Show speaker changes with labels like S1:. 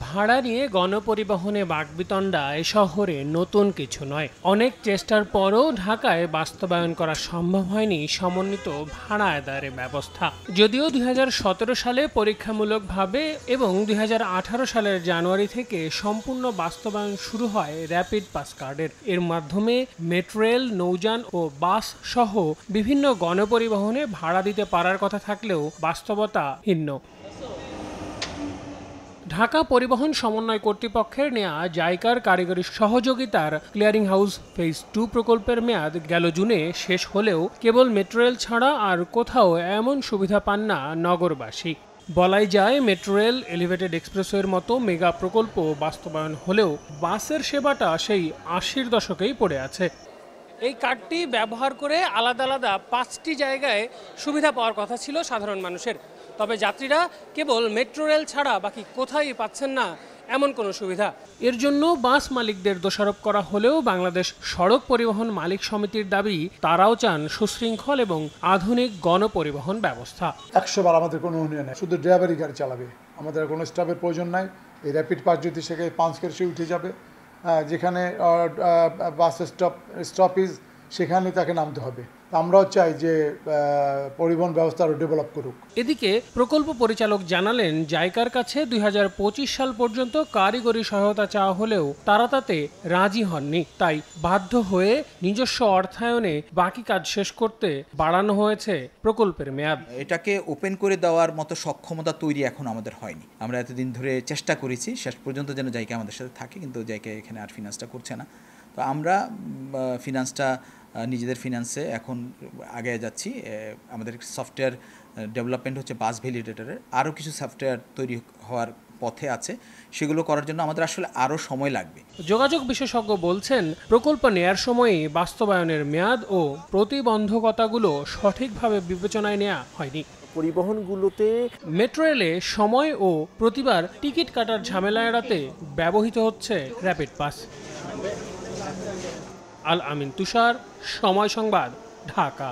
S1: ভাড়া নিয়ে গণপরিবহনে বাকবিতণ্ডা এ শহরে নতুন কিছু নয়। অনেক চেষ্টার পরও ঢাকায় বাস্তবায়ন করা সম্ভব হয়নি সমন্বিত ভাড়া আদায়ের ব্যবস্থা। যদিও 2017 সালে পরীক্ষামূলকভাবে এবং 2018 সালের জানুয়ারি থেকে সম্পূর্ণ বাস্তবায়ন শুরু হয় র্যাপিড পাস কার্ডের। এর মাধ্যমে মেট্রো রেল, নৌযান ও বাস সহ বিভিন্ন গণপরিবহনে ভাড়া দিতে পারার কথা থাকলেও বাস্তবতা ভিন্ন। ঢাকা পরিবহন সমন্বয় কর্তৃপক্ষের নেয়া জাইকার কারিগরি সহযোগিতার ক্লিয়ারিং হাউস ফেজ 2 প্রকল্পের মেয়াদ গেল জুনে শেষ হলেও কেবল মেট্রো রেল ছাড়া আর কোথাও এমন সুবিধা পান না নগরবাসী। বলাই যায়, মেট্রো রেল, এলিভেটেড এক্সপ্রেসওয়ের মতো মেগা প্রকল্প বাস্তবায়ন হলেও বাসের সেবাটা সেই 80-র দশকেই পড়ে আছে। এই কার্ডটি ব্যবহার করে আলাদা আলাদা 5টি জায়গায় সুবিধা পাওয়ার কথা ছিল সাধারণ মানুষের। তবে যাত্রীরা কেবল মেট্রো রেল ছাড়া বাকি কোথায় পাচ্ছেন না এমন কোনো সুবিধা। এর জন্য বাস মালিকদের দোষারোপ করা হলেও বাংলাদেশ সড়ক পরিবহন মালিক সমিতির দাবি, তারাও চান সুশৃঙ্খল এবং আধুনিক গণপরিবহন ব্যবস্থা।
S2: 100 বার আমাদের কোনো ইউনিয়ন নেই, শুধু ড্রাইভারই গাড়ি চালাবে, আমাদের কোনো স্টাফের প্রয়োজন নাই। এই র্যাপিড পাস যদি সেখানে 5 সে উঠে যাবে, যেখানে বাস স্টপেজ সেখানে তাকে নামতে হবে। আমরাও চাই যে পরিবহন ব্যবস্থা আরও ডেভেলপ করুক।
S1: এদিকে প্রকল্প পরিচালক জানালেন, জাইকার কাছে 2025 সাল পর্যন্ত কারিগরি সহায়তা চাওয়া হলেও তারা তাতে রাজি হননি। তাই বাধ্য হয়ে নিজস্ব অর্থায়নে বাকি কাজ শেষ করতে বাড়ানো হয়েছে প্রকল্পের মেয়াদ।
S3: এটাকে ওপেন করে দেওয়ার মতো সক্ষমতা তৈরি এখন আমাদের হয়নি। আমরা এতদিন ধরে চেষ্টা করেছি শেষ পর্যন্ত যেন জাইকা আমাদের সাথে থাকে, কিন্তু জাইকা এখানে আর ফিনান্সটা করছে না। তো আমরা ফিনান্সটা নিজেদের ফিনান্সে এখন আগে যাচ্ছি। আমাদের সফটওয়্যার ডেভেলপমেন্ট হচ্ছে বাস ভ্যালিডেটরের, আরও কিছু সফটওয়্যার তৈরি হওয়ার পথে আছে। সেগুলো করার জন্য আমাদের আসলে আরও সময় লাগবে।
S1: যোগাযোগ বিশেষজ্ঞ বলছেন, প্রকল্প নেয়ার সময়ই বাস্তবায়নের মেয়াদ ও প্রতিবন্ধকতাগুলো সঠিকভাবে বিবেচনায় নেওয়া হয়নি।
S4: পরিবহনগুলোতে
S1: মেট্রো রেলে সময় ও প্রতিবার টিকিট কাটার ঝামেলা এড়াতে ব্যবহৃত হচ্ছে র্যাপিড পাস। আল আমিন তুষার, সময় সংবাদ, ঢাকা।